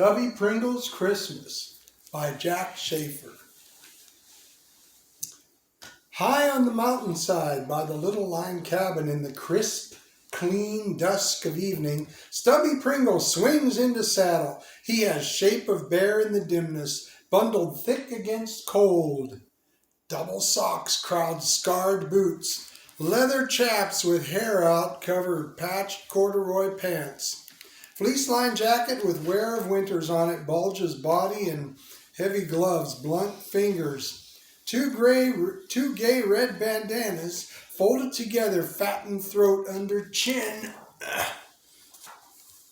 Stubby Pringle's Christmas by Jack Schaefer. High on the mountainside by the little lime cabin in the crisp, clean dusk of evening, Stubby Pringle swings into saddle. He has shape of bear in the dimness, bundled thick against cold. Double socks crowd scarred boots. Leather chaps with hair out cover patched corduroy pants. Fleece-lined jacket with wear of winters on it bulges body and heavy gloves, blunt fingers. Two gay red bandanas folded together, fattened throat under chin.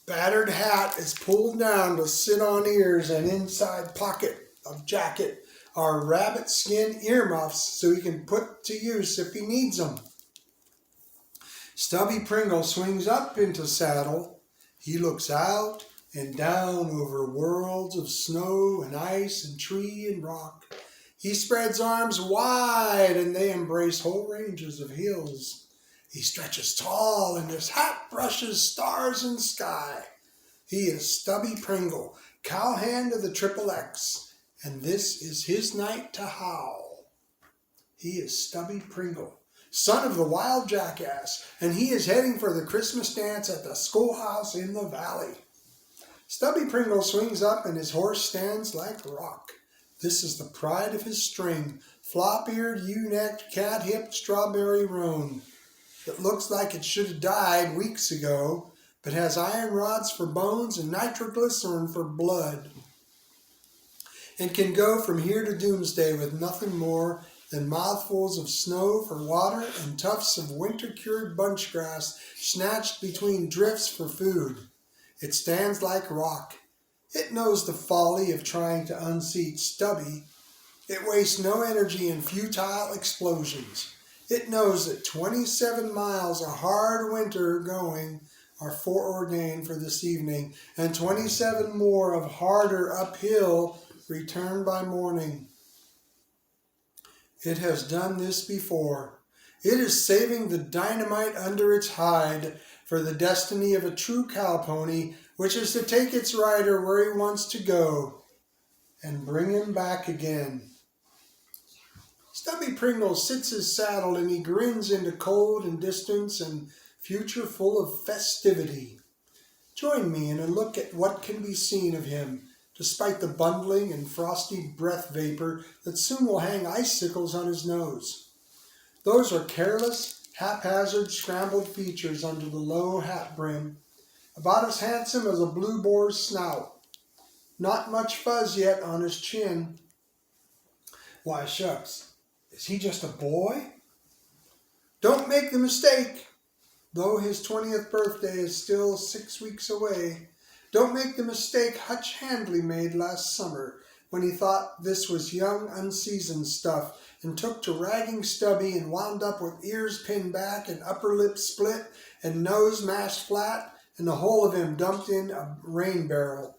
Battered hat is pulled down to sit on ears, and inside pocket of jacket are rabbit skin earmuffs so he can put to use if he needs them. Stubby Pringle swings up into saddle. He looks out and down over worlds of snow and ice and tree and rock. He spreads arms wide and they embrace whole ranges of hills. He stretches tall and his hat brushes stars and sky. He is Stubby Pringle, cowhand of the XXX, and this is his night to howl. He is Stubby Pringle, son of the wild jackass, and he is heading for the Christmas dance at the schoolhouse in the valley. Stubby Pringle swings up and his horse stands like rock. This is the pride of his string, flop-eared, ewe-necked, cat-hipped strawberry roan. It looks like it should have died weeks ago, but has iron rods for bones and nitroglycerin for blood, and can go from here to doomsday with nothing more than mouthfuls of snow for water and tufts of winter-cured bunch grass snatched between drifts for food. It stands like rock. It knows the folly of trying to unseat Stubby. It wastes no energy in futile explosions. It knows that 27 miles of hard winter going are foreordained for this evening, and 27 more of harder uphill return by morning. It has done this before. It is saving the dynamite under its hide for the destiny of a true cow pony, which is to take its rider where he wants to go and bring him back again. Stubby Pringle sits his saddle and he grins into cold and distance and future full of festivity. Join me in a look at what can be seen of him, despite the bundling and frosty breath vapor that soon will hang icicles on his nose. Those are careless, haphazard, scrambled features under the low hat brim, about as handsome as a blue boar's snout. Not much fuzz yet on his chin. Why, shucks, is he just a boy? Don't make the mistake, though his 20th birthday is still 6 weeks away. Don't make the mistake Hutch Handley made last summer when he thought this was young, unseasoned stuff and took to ragging Stubby and wound up with ears pinned back and upper lip split and nose mashed flat and the whole of him dumped in a rain barrel.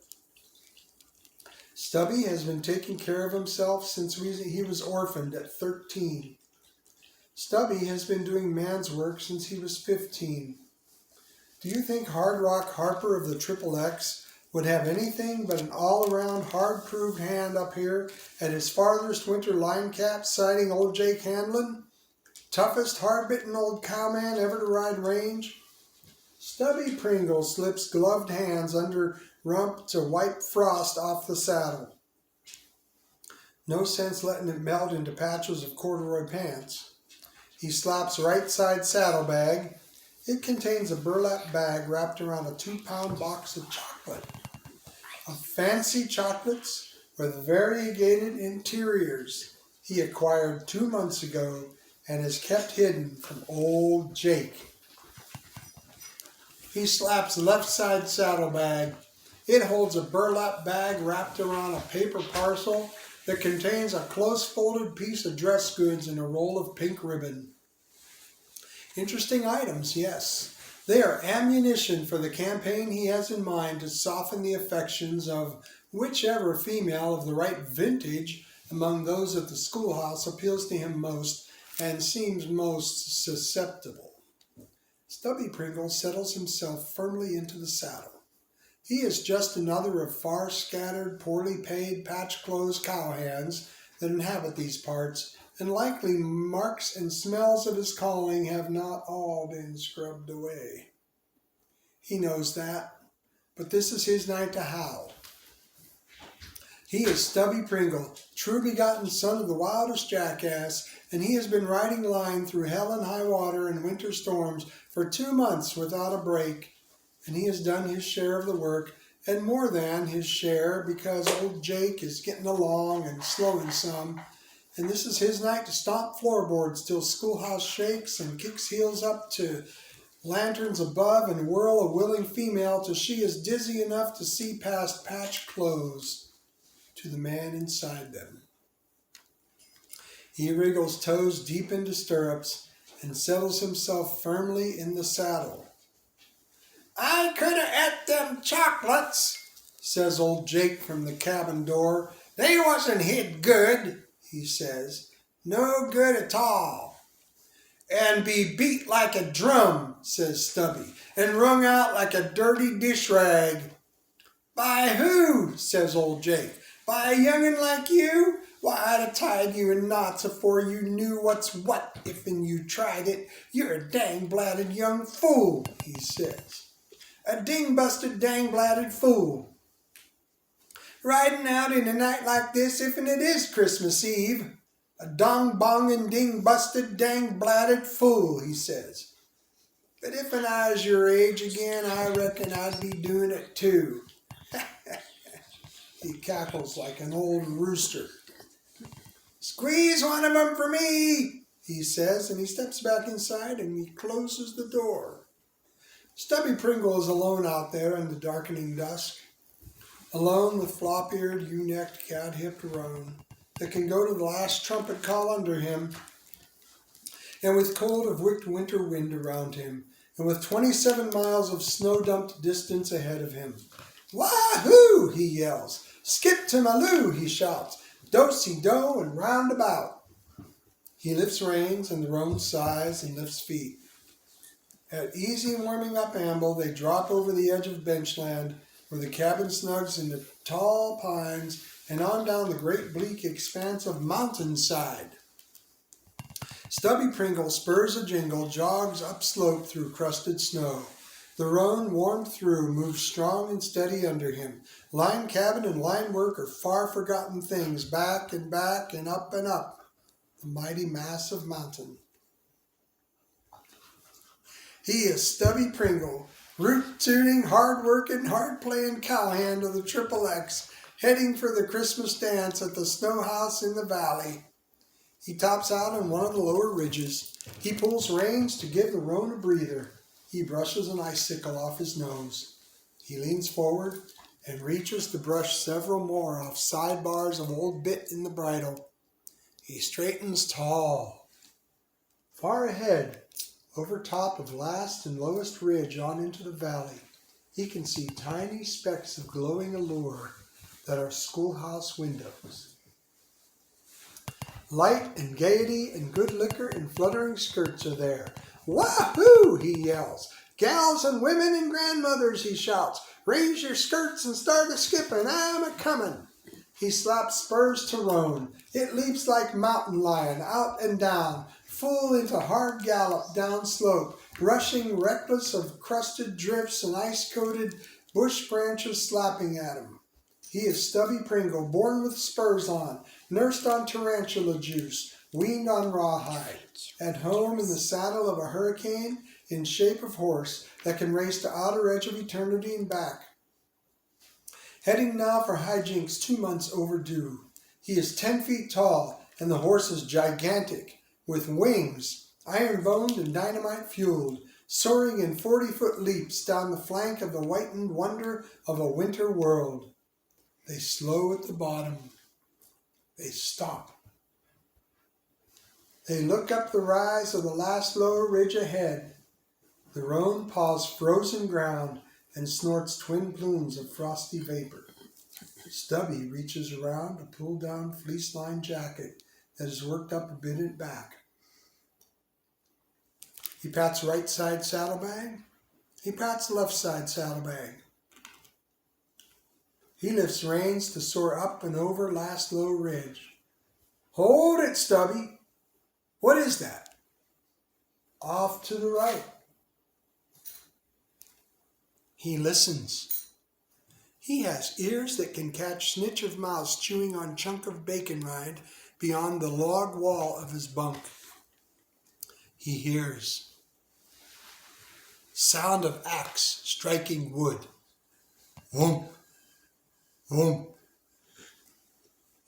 Stubby has been taking care of himself since he was orphaned at 13. Stubby has been doing man's work since he was 15. Do you think Hard Rock Harper of the XXX would have anything but an all-around hard-proved hand up here at his farthest winter line cap sighting old Jake Hanlon? Toughest, hard-bitten old cowman ever to ride range? Stubby Pringle slips gloved hands under rump to wipe frost off the saddle. No sense letting it melt into patches of corduroy pants. He slaps right side saddlebag. It contains a burlap bag wrapped around a 2-pound box of chocolate. Of fancy chocolates with variegated interiors he acquired 2 months ago and has kept hidden from old Jake. He slaps left side saddlebag. It holds a burlap bag wrapped around a paper parcel that contains a close folded piece of dress goods and a roll of pink ribbon. Interesting items, yes. They are ammunition for the campaign he has in mind to soften the affections of whichever female of the right vintage among those at the schoolhouse appeals to him most and seems most susceptible. Stubby Pringle settles himself firmly into the saddle. He is just another of far scattered, poorly paid, patch-clothes cowhands that inhabit these parts, and likely marks and smells of his calling have not all been scrubbed away. He knows that, but this is his night to howl. He is Stubby Pringle, true begotten son of the wildest jackass, and he has been riding line through hell and high water and winter storms for 2 months without a break, and he has done his share of the work, and more than his share, because old Jake is getting along and slowing some, and this is his night to stomp floorboards till schoolhouse shakes and kicks heels up to lanterns above and whirl a willing female till she is dizzy enough to see past patched clothes to the man inside them. He wriggles toes deep into stirrups and settles himself firmly in the saddle. "I could have ate them chocolates," says old Jake from the cabin door. "They wasn't hid good," he says. "No good at all." "And be beat like a drum," says Stubby, "and wrung out like a dirty dish rag." "By who?" says old Jake. "By a young'un like you? Why, I'd have tied you in knots afore you knew what's what, if'n you tried it. You're a dang-blatted young fool," he says. "A ding-busted, dang-blatted fool. Riding out in a night like this, if'n it is Christmas Eve. A dong-bongin', ding-busted, dang-blatted fool," he says. "But if'n I was your age again, I reckon I'd be doing it too." He cackles like an old rooster. "Squeeze one of them for me," he says, and he steps back inside and he closes the door. Stubby Pringle is alone out there in the darkening dusk, alone with flop-eared, ewe-necked, cat-hipped roan that can go to the last trumpet call under him, and with cold of wicked winter wind around him, and with 27 miles of snow-dumped distance ahead of him. "Wahoo!" he yells. "Skip to Maloo!" he shouts. "Do-si-do and roundabout." He lifts reins, and the roan sighs and lifts feet. At easy warming-up amble, they drop over the edge of benchland, where the cabin snugs in the tall pines, and on down the great bleak expanse of mountainside. Stubby Pringle, spurs a-jingle, jogs upslope through crusted snow. The roan, warmed through, moves strong and steady under him. Line cabin and line work are far-forgotten things, back and up the mighty mass of mountain. He is Stubby Pringle, root-tooting, hard-working, hard-playing cowhand of the Triple X, heading for the Christmas dance at the snow house in the valley. He tops out on one of the lower ridges. He pulls reins to give the roan a breather. He brushes an icicle off his nose. He leans forward and reaches to brush several more off sidebars of old bit in the bridle. He straightens tall. Far ahead, over top of last and lowest ridge on into the valley, he can see tiny specks of glowing allure that are schoolhouse windows. Light and gaiety and good liquor and fluttering skirts are there. "Wahoo!" he yells. "Gals and women and grandmothers," he shouts. "Raise your skirts and start a-skippin', I'm a-comin'." He slaps spurs to roan. It leaps like mountain lion, out and down, full into hard gallop down slope, rushing reckless of crusted drifts and ice-coated bush branches slapping at him. He is Stubby Pringle, born with spurs on, nursed on tarantula juice, weaned on rawhide, at home in the saddle of a hurricane in shape of horse that can race to outer edge of eternity and back. Heading now for hijinks 2 months overdue. He is 10 feet tall, and the horse is gigantic, with wings, iron-boned and dynamite-fueled, soaring in 40-foot leaps down the flank of the whitened wonder of a winter world. They slow at the bottom. They stop. They look up the rise of the last lower ridge ahead. The roan paws frozen ground and snorts twin plumes of frosty vapor. Stubby reaches around a pull-down fleece-lined jacket that is worked up a bit at back. He pats right side saddlebag. He pats left side saddlebag. He lifts reins to soar up and over last low ridge. Hold it, Stubby. What is that? Off to the right. He listens. He has ears that can catch snitch of mouse chewing on chunk of bacon rind beyond the log wall of his bunk. He hears sound of axe striking wood. Whoomp, whoomp.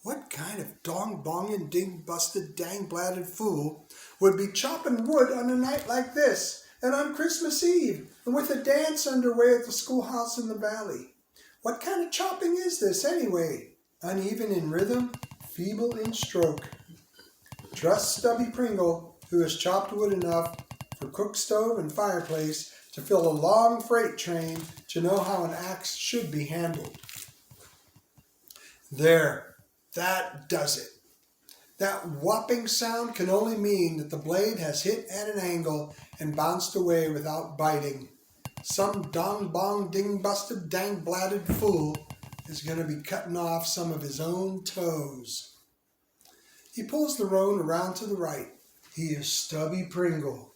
What kind of dong-bongin' ding-busted dang-bladed fool would be chopping wood on a night like this, and on Christmas Eve, and with a dance underway at the schoolhouse in the valley? What kind of chopping is this, anyway? Uneven in rhythm, feeble in stroke. Trust Stubby Pringle, who has chopped wood enough for cook stove and fireplace to fill a long freight train to know how an axe should be handled. There, that does it. That whopping sound can only mean that the blade has hit at an angle and bounced away without biting. Some dong-bong-ding-busted dang-bladed fool is going to be cutting off some of his own toes. He pulls the roan around to the right. He is Stubby Pringle,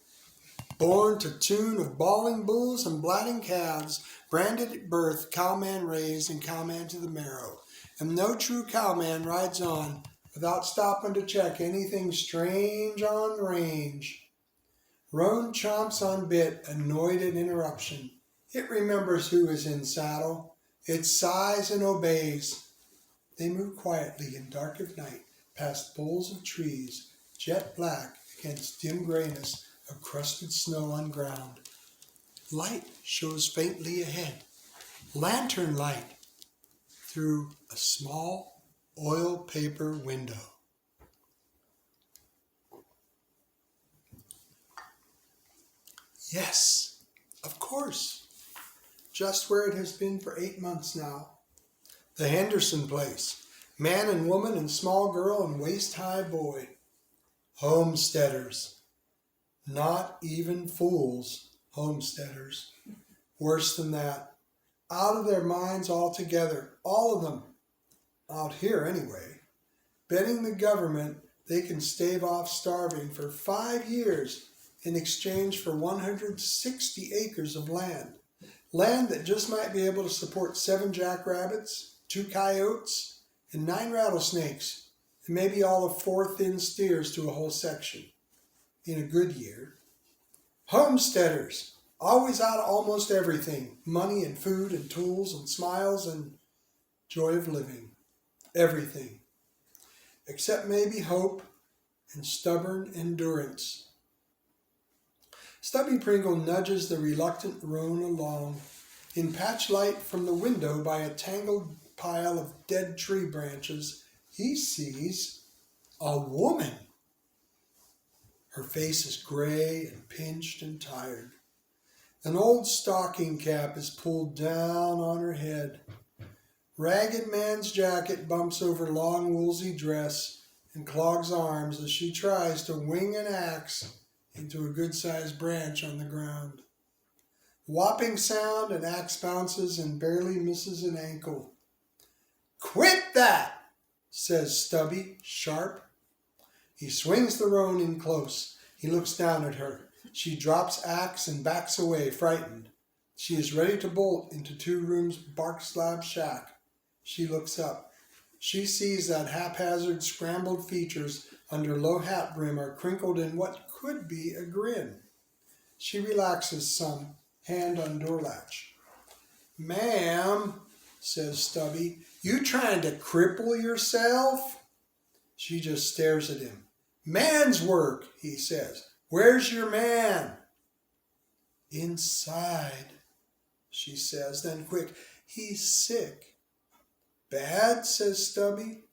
born to tune of bawling bulls and blatting calves, branded at birth, cowman raised and cowman to the marrow. And no true cowman rides on without stopping to check anything strange on the range. Roan chomps on bit, annoyed at interruption. It remembers who is in saddle. It sighs and obeys. They move quietly in dark of night, past boles of trees, jet black against dim grayness of crusted snow on ground. Light shows faintly ahead, lantern light, through a small oil paper window. Yes, of course, just where it has been for 8 months now. The Henderson place, man and woman and small girl and waist-high boy. Homesteaders, not even fools, homesteaders. Worse than that, out of their minds altogether, all of them, out here anyway, betting the government they can stave off starving for 5 years in exchange for 160 acres of land. Land that just might be able to support 7 jackrabbits, 2 coyotes, and 9 rattlesnakes, and maybe all of 4 thin steers to a whole section in a good year. Homesteaders, always out of almost everything, money and food and tools and smiles and joy of living. Everything, except maybe hope and stubborn endurance. Stubby Pringle nudges the reluctant roan along. In patch light from the window by a tangled pile of dead tree branches, he sees a woman. Her face is gray and pinched and tired. An old stocking cap is pulled down on her head. Ragged man's jacket bumps over long woolsy dress and clogs arms as she tries to wing an axe into a good-sized branch on the ground. Whopping sound, an axe bounces and barely misses an ankle. "Quit that!" says Stubby, sharp. He swings the roan in close. He looks down at her. She drops axe and backs away, frightened. She is ready to bolt into 2 rooms bark slab shack. She looks up. She sees that haphazard scrambled features under low hat brim are crinkled in what could be a grin. She relaxes some, hand on door latch. "Ma'am," says Stubby, "you trying to cripple yourself?" She just stares at him. "Man's work," he says. "Where's your man?" "Inside," she says, then quick, "He's sick." "Bad?" says Stubby.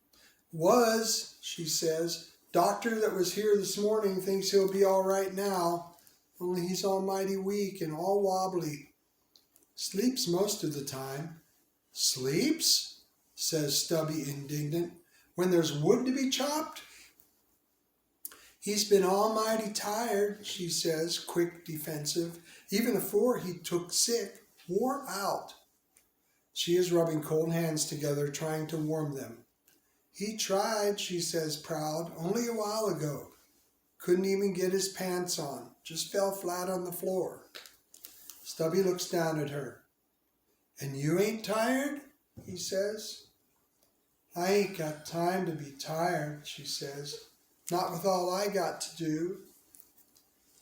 "Was," she says. "Doctor that was here this morning thinks he'll be all right now, only he's almighty weak and all wobbly. Sleeps most of the time." "Sleeps?" says Stubby, indignant, "when there's wood to be chopped?" "He's been almighty tired," she says, quick, defensive. "Even afore he took sick, wore out." She is rubbing cold hands together, trying to warm them. He tried, she says, proud, only a while ago. Couldn't even get his pants on, just fell flat on the floor. Stubby looks down at her. And you ain't tired? He says. I ain't got time to be tired, she says. Not with all I got to do.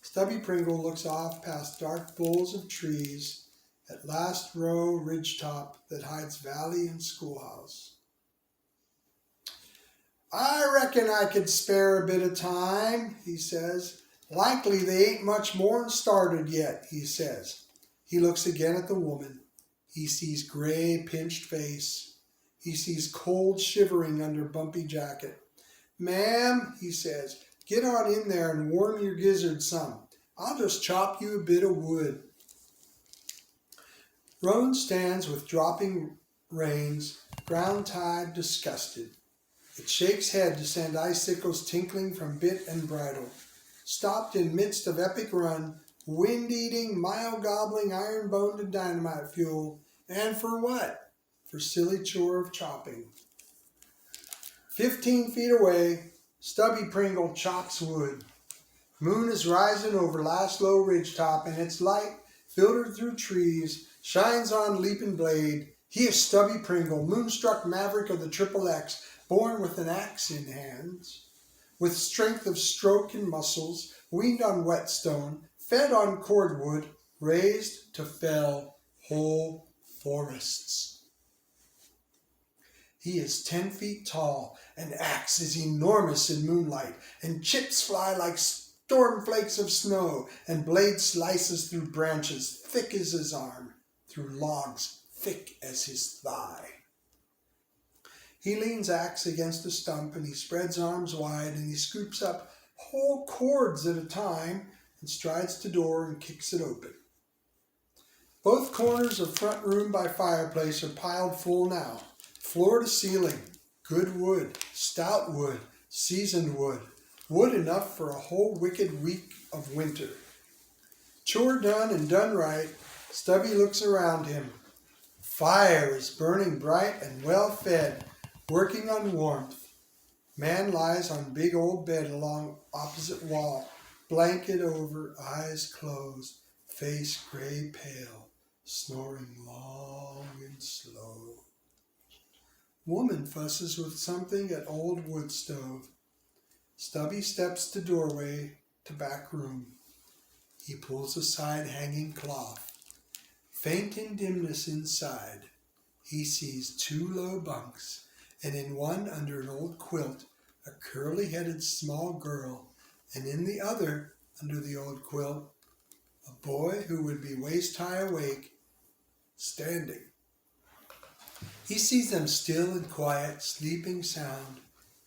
Stubby Pringle looks off past dark bowls of trees at last row ridgetop that hides valley and schoolhouse. I reckon I could spare a bit of time, he says. Likely they ain't much more'n started yet, he says. He looks again at the woman. He sees gray, pinched face. He sees cold shivering under bumpy jacket. Ma'am, he says, get on in there and warm your gizzard some. I'll just chop you a bit of wood. Roan stands with dropping reins, ground-tied, disgusted. It shakes head to send icicles tinkling from bit and bridle. Stopped in midst of epic run, wind-eating, mile-gobbling, iron-boned and dynamite fuel. And for what? For silly chore of chopping. 15 feet away, Stubby Pringle chops wood. Moon is rising over last low ridgetop, and its light, filtered through trees, shines on leaping blade. He is Stubby Pringle, moonstruck maverick of the Triple X, born with an axe in hands. With strength of stroke and muscles, weaned on whetstone, fed on cordwood, raised to fell whole forests. He is 10 feet tall, an axe is enormous in moonlight, and chips fly like storm flakes of snow, and blade slices through branches thick as his arm, through logs thick as his thigh. He leans axe against a stump, and he spreads arms wide, and he scoops up whole cords at a time, and strides to door and kicks it open. Both corners of front room by fireplace are piled full now, floor to ceiling, good wood, stout wood, seasoned wood, wood enough for a whole wicked week of winter. Chore done and done right, Stubby looks around him. Fire is burning bright and well fed, working on warmth. Man lies on big old bed along opposite wall, blanket over, eyes closed, face gray pale, snoring long and slow. Woman fusses with something at old wood stove. Stubby steps to doorway to back room. He pulls aside hanging cloth. Faint in dimness inside, he sees 2 low bunks, and in one under an old quilt, a curly-headed small girl, and in the other, under the old quilt, a boy who would be waist-high awake, standing. He sees them still and quiet, sleeping sound.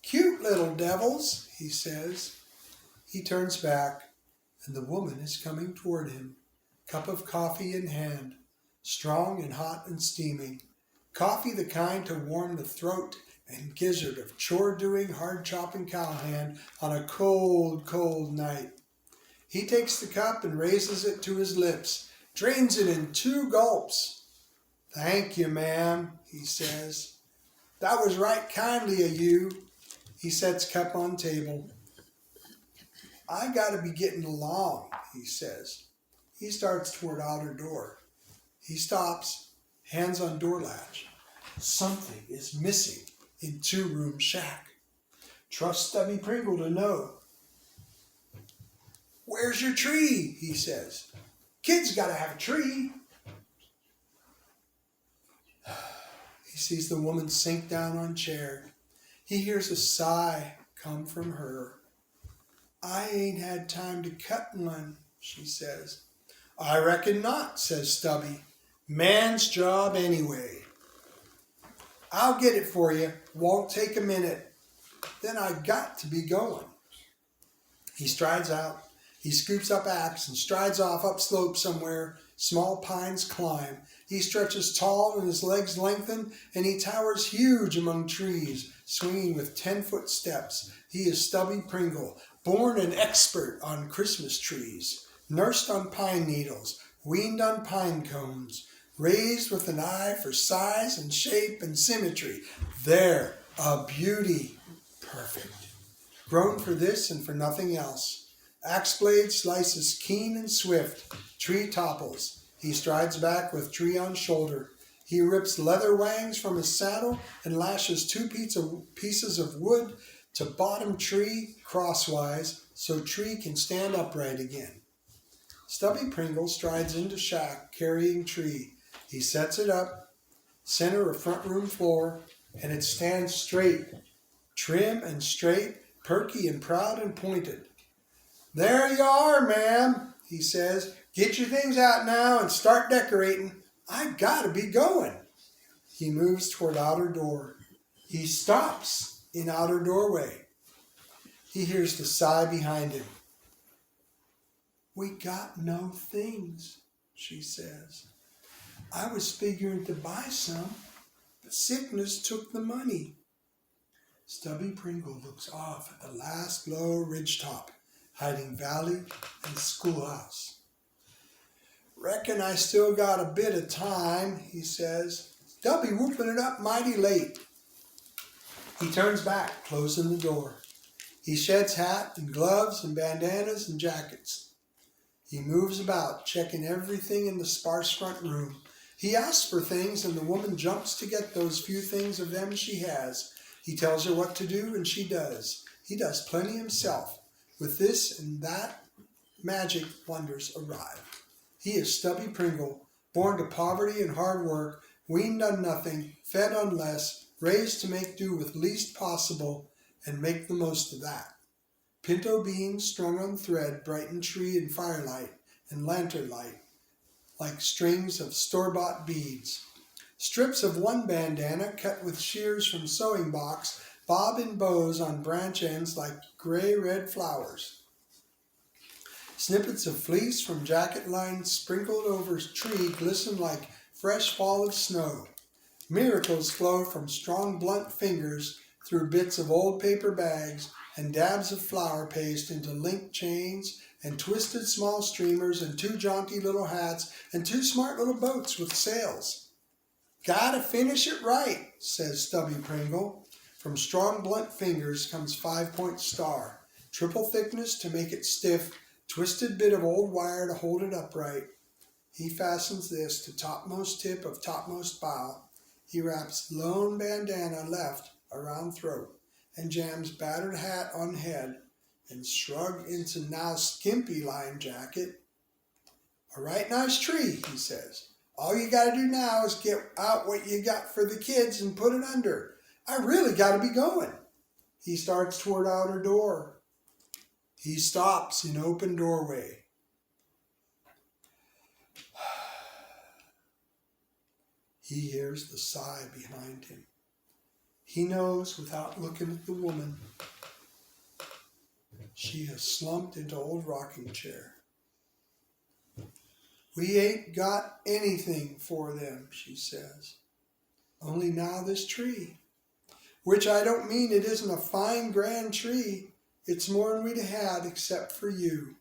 Cute little devils, he says. He turns back, and the woman is coming toward him, cup of coffee in hand, strong and hot and steaming. Coffee the kind to warm the throat and gizzard of chore-doing, hard-chopping cowhand on a cold, cold night. He takes the cup and raises it to his lips, drains it in 2 gulps. Thank you, ma'am, he says. That was right kindly of you. He sets cup on table. I gotta be getting along, he says. He starts toward outer door. He stops, hands on door latch. Something is missing in 2-room shack. Trust Stubby Pringle to know. Where's your tree? He says. Kids gotta have a tree. He sees the woman sink down on chair. He hears a sigh come from her. I ain't had time to cut one, she says. I reckon not, says Stubby. Man's job anyway. I'll get it for you. Won't take a minute. Then I got to be going. He strides out. He scoops up axe and strides off upslope somewhere. Small pines climb. He stretches tall and his legs lengthen, and he towers huge among trees, swinging with 10-foot steps. He is Stubby Pringle, born an expert on Christmas trees, nursed on pine needles, weaned on pine cones, raised with an eye for size and shape and symmetry. There, a beauty, perfect. Grown for this and for nothing else. Axe blade slices keen and swift. Tree topples. He strides back with tree on shoulder. He rips leather wangs from his saddle and lashes two pieces of wood to bottom tree crosswise so tree can stand upright again. Stubby Pringle strides into shack carrying tree. He sets it up, center of front room floor, and it stands straight, trim and straight, perky and proud and pointed. There you are, ma'am, he says. Get your things out now and start decorating. I gotta be going. He moves toward outer door. He stops in outer doorway. He hears the sigh behind him. We got no things, she says. I was figuring to buy some, but sickness took the money. Stubby Pringle looks off at the last low ridgetop, hiding valley and schoolhouse. Reckon I still got a bit of time, he says. They'll be whooping it up mighty late. He turns back, closing the door. He sheds hat and gloves and bandanas and jackets. He moves about, checking everything in the sparse front room. He asks for things, and the woman jumps to get those few things of them she has. He tells her what to do, and she does. He does plenty himself. With this and that, magic wonders arrive. He is Stubby Pringle, born to poverty and hard work, weaned on nothing, fed on less, raised to make do with least possible, and make the most of that. Pinto beans strung on thread brighten tree and firelight and lantern light, like strings of store-bought beads. Strips of one bandana cut with shears from sewing box bob in bows on branch ends like gray-red flowers. Snippets of fleece from jacket lines sprinkled over tree glisten like fresh fall of snow. Miracles flow from strong blunt fingers through bits of old paper bags and dabs of flour paste into linked chains and twisted small streamers and two jaunty little hats and two smart little boats with sails. Gotta finish it right, says Stubby Pringle. From strong blunt fingers comes 5-point star, triple thickness to make it stiff, twisted bit of old wire to hold it upright. He fastens this to topmost tip of topmost bough. He wraps lone bandana left around throat and jams battered hat on head and shrugged into now skimpy lined jacket. A right nice tree, he says. All you gotta do now is get out what you got for the kids and put it under. I really gotta be going. He starts toward outer door. He stops in open doorway. He hears the sigh behind him. He knows without looking at the woman. She has slumped into old rocking chair. We ain't got anything for them, she says. Only now this tree. Which I don't mean it isn't a fine, grand tree. It's more'n we'd had except for you.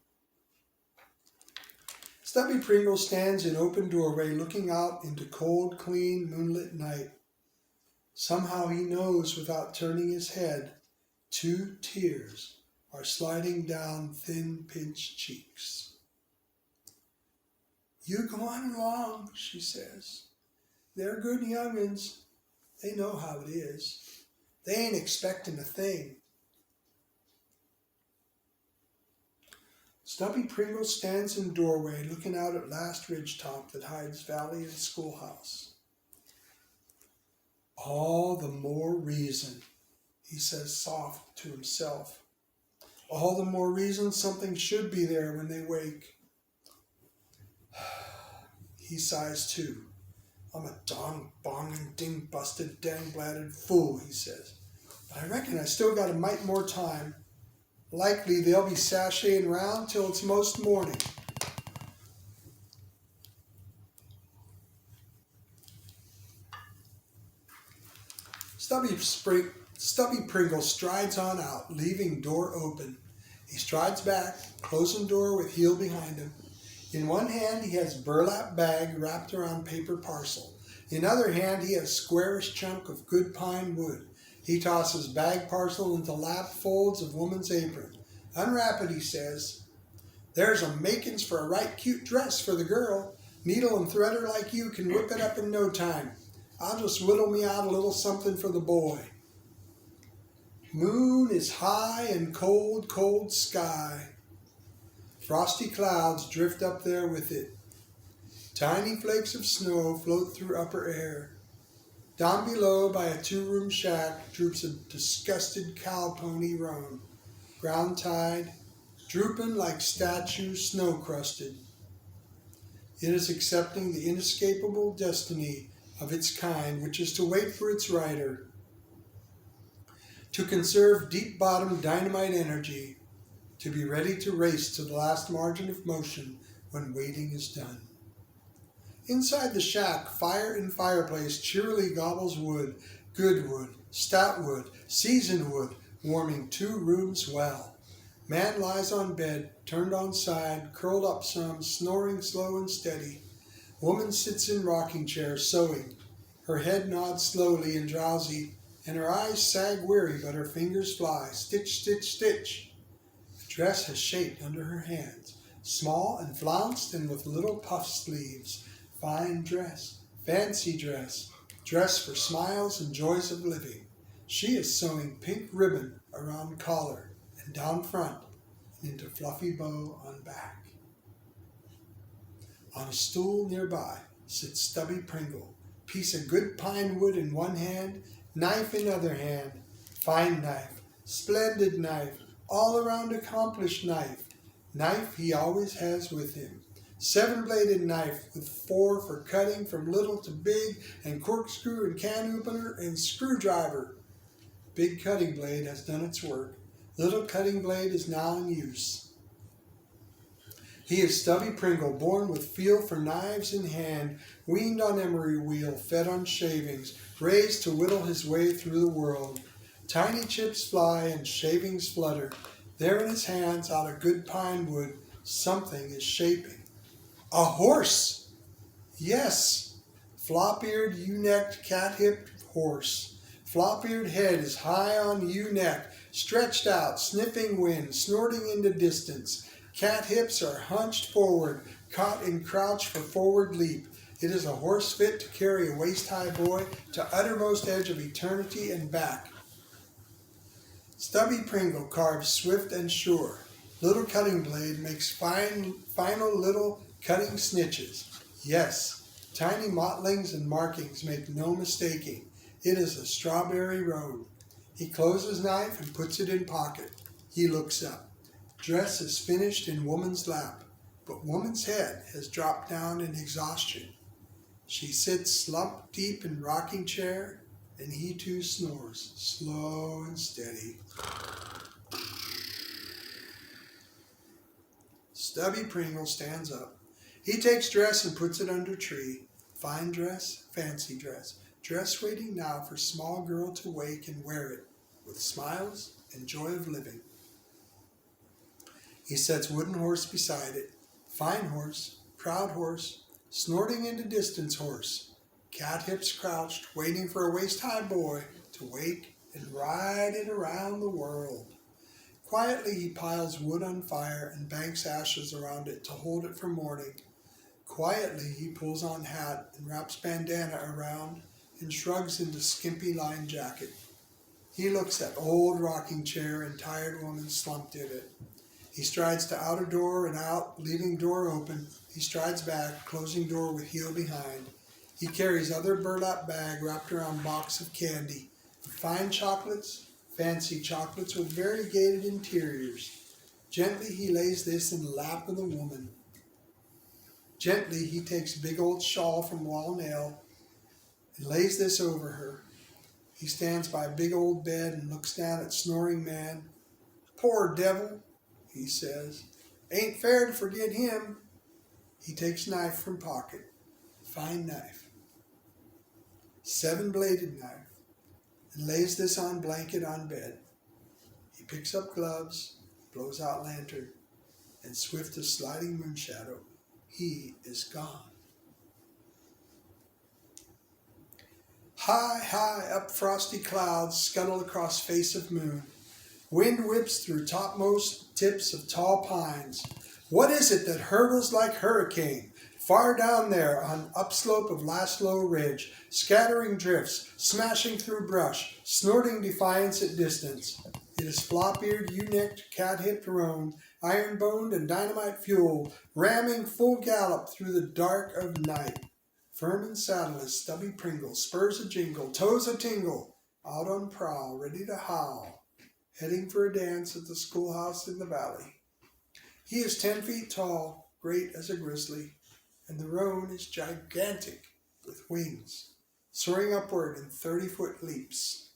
Stubby Pringle stands in open doorway looking out into cold, clean, moonlit night. Somehow he knows without turning his head, 2 tears are sliding down thin, pinched cheeks. You go on along, she says. They're good young'uns. They know how it is. They ain't expecting a thing. Stubby Pringle stands in doorway looking out at last ridgetop that hides valley and schoolhouse. All the more reason, he says soft to himself. All the more reason something should be there when they wake. He sighs too. I'm a dong-bonging, ding-busted, dang-bladed fool, he says. But I reckon I still got a mite more time. Likely they'll be sashaying round till it's most morning. Stubby Pringle strides on out, leaving door open. He strides back, closing door with heel behind him. In one hand he has burlap bag wrapped around paper parcel. In other hand he has squarish chunk of good pine wood. He tosses bag parcel into lap folds of woman's apron. Unwrap it, he says. There's a makings for a right cute dress for the girl. Needle and threader like you can whip it up in no time. I'll just whittle me out a little something for the boy. Moon is high and cold, cold sky. Frosty clouds drift up there with it. Tiny flakes of snow float through upper air. Down below by a two-room shack droops a disgusted cow pony roan, ground-tied, drooping like statue snow-crusted. It is accepting the inescapable destiny of its kind, which is to wait for its rider, to conserve deep-bottom dynamite energy, to be ready to race to the last margin of motion when waiting is done. Inside the shack, fire in fireplace cheerily gobbles wood, good wood, stout wood, seasoned wood, warming 2 rooms well. Man lies on bed, turned on side, curled up some, snoring slow and steady. Woman sits in rocking chair, sewing. Her head nods slowly and drowsy, and her eyes sag weary, but her fingers fly, stitch, stitch, stitch. The dress has shaped under her hands, small and flounced and with little puff sleeves. Fine dress, fancy dress, dress for smiles and joys of living. She is sewing pink ribbon around collar and down front and into fluffy bow on back. On a stool nearby sits Stubby Pringle, piece of good pine wood in one hand, knife in other hand, fine knife, splendid knife, all around accomplished knife. Knife he always has with him. 7-bladed knife with 4 for cutting from little to big, and corkscrew and can opener and screwdriver. Big cutting blade has done its work. Little cutting blade is now in use. He is Stubby Pringle, born with feel for knives in hand, weaned on emery wheel, fed on shavings, raised to whittle his way through the world. Tiny chips fly and shavings flutter. There in his hands, out of good pine wood, something is shaping. A horse! Yes, flop-eared, ewe-necked, cat-hipped horse. Flop-eared head is high on ewe-neck, stretched out, sniffing wind, snorting into distance. Cat hips are hunched forward, caught in crouch for forward leap. It is a horse fit to carry a waist-high boy to uttermost edge of eternity and back. Stubby Pringle carves swift and sure. Little cutting blade makes final little cutting snitches. Yes, tiny mottlings and markings make no mistaking. It is a strawberry road. He closes knife and puts it in pocket. He looks up. Dress is finished in woman's lap, but woman's head has dropped down in exhaustion. She sits slumped deep in rocking chair, and he too snores, slow and steady. Stubby Pringle stands up. He takes dress and puts it under tree. Fine dress, fancy dress. Dress waiting now for small girl to wake and wear it, with smiles and joy of living. He sets wooden horse beside it. Fine horse, proud horse, snorting into distance horse. Cat hips crouched, waiting for a waist-high boy to wake and ride it around the world. Quietly he piles wood on fire and banks ashes around it to hold it for morning. Quietly he pulls on hat and wraps bandana around and shrugs into skimpy lined jacket. He looks at old rocking chair and tired woman slumped in it. He strides to outer door and out, leaving door open. He strides back, closing door with heel behind. He carries other burlap bag wrapped around box of candy. Fine chocolates, fancy chocolates with variegated interiors. Gently he lays this in the lap of the woman. Gently he takes big old shawl from wall nail and lays this over her. He stands by a big old bed and looks down at snoring man. Poor devil, he says. Ain't fair to forget him. He takes knife from pocket. Fine knife. 7-bladed knife. And lays this on blanket on bed. He picks up gloves, blows out lantern, and swift as sliding moon shadow, he is gone. High, high up frosty clouds scuttle across face of moon. Wind whips through topmost tips of tall pines. What is it that hurtles like hurricane? Far down there on upslope of Laszlo Ridge, scattering drifts, smashing through brush, snorting defiance at distance. It is flop-eared, ewe-necked, cat-hipped roan, iron-boned and dynamite-fueled, ramming full gallop through the dark of night. Firm in saddle is Stubby Pringle, spurs a-jingle, toes a-tingle, out on prowl, ready to howl, heading for a dance at the schoolhouse in the valley. He is 10 feet tall, great as a grizzly, and the roan is gigantic with wings, soaring upward in 30-foot leaps.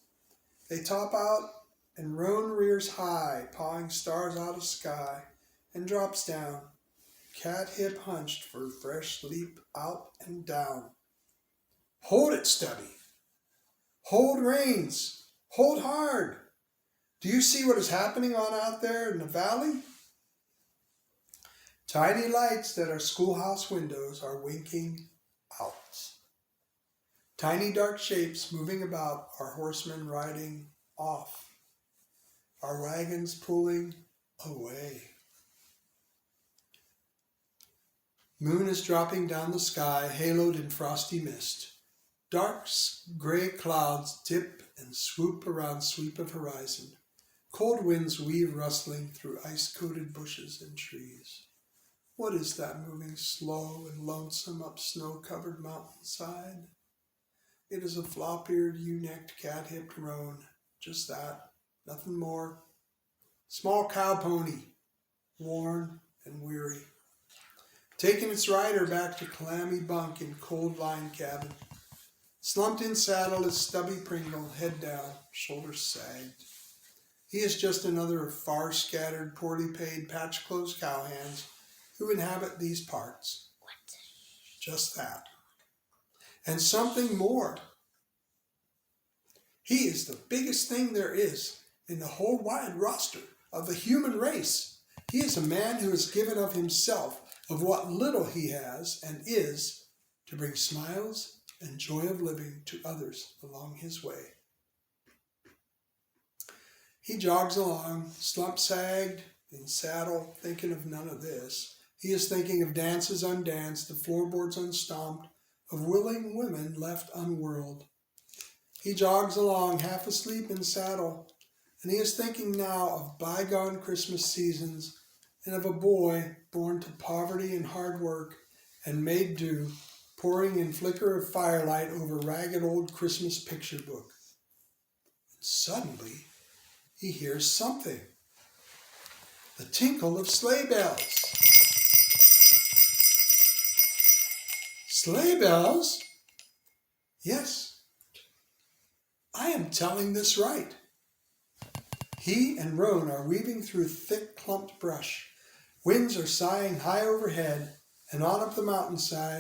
They top out, and roan rears high, pawing stars out of sky, and drops down, cat hip hunched for fresh leap out and down. Hold it, Stubby. Hold reins. Hold hard. Do you see what is happening on out there in the valley? Tiny lights that are schoolhouse windows are winking out. Tiny dark shapes moving about are horsemen riding off. Our wagons pulling away. Moon is dropping down the sky, haloed in frosty mist. Dark gray clouds dip and swoop around sweep of horizon. Cold winds weave rustling through ice-coated bushes and trees. What is that moving slow and lonesome up snow-covered mountainside? It is a flop-eared, ewe-necked, cat-hipped roan. Just that, nothing more. Small cow pony, worn and weary. Taking its rider back to clammy bunk in cold line cabin. Slumped in saddle is Stubby Pringle, head down, shoulders sagged. He is just another of far scattered, poorly paid, patch-closed cowhands who inhabit these parts. Just that. And something more. He is the biggest thing there is in the whole wide roster of the human race. He is a man who has given of himself, of what little he has and is, to bring smiles and joy of living to others along his way. He jogs along, slump-sagged, in saddle, thinking of none of this. He is thinking of dances undanced, of floorboards unstomped, of willing women left unwhirled. He jogs along, half asleep in saddle, and he is thinking now of bygone Christmas seasons and of a boy born to poverty and hard work and made do, pouring in flicker of firelight over ragged old Christmas picture book. And suddenly, he hears something. The tinkle of sleigh bells. Sleigh bells? Yes, I am telling this right. He and roan are weaving through thick clumped brush. Winds are sighing high overhead, and on up the mountainside,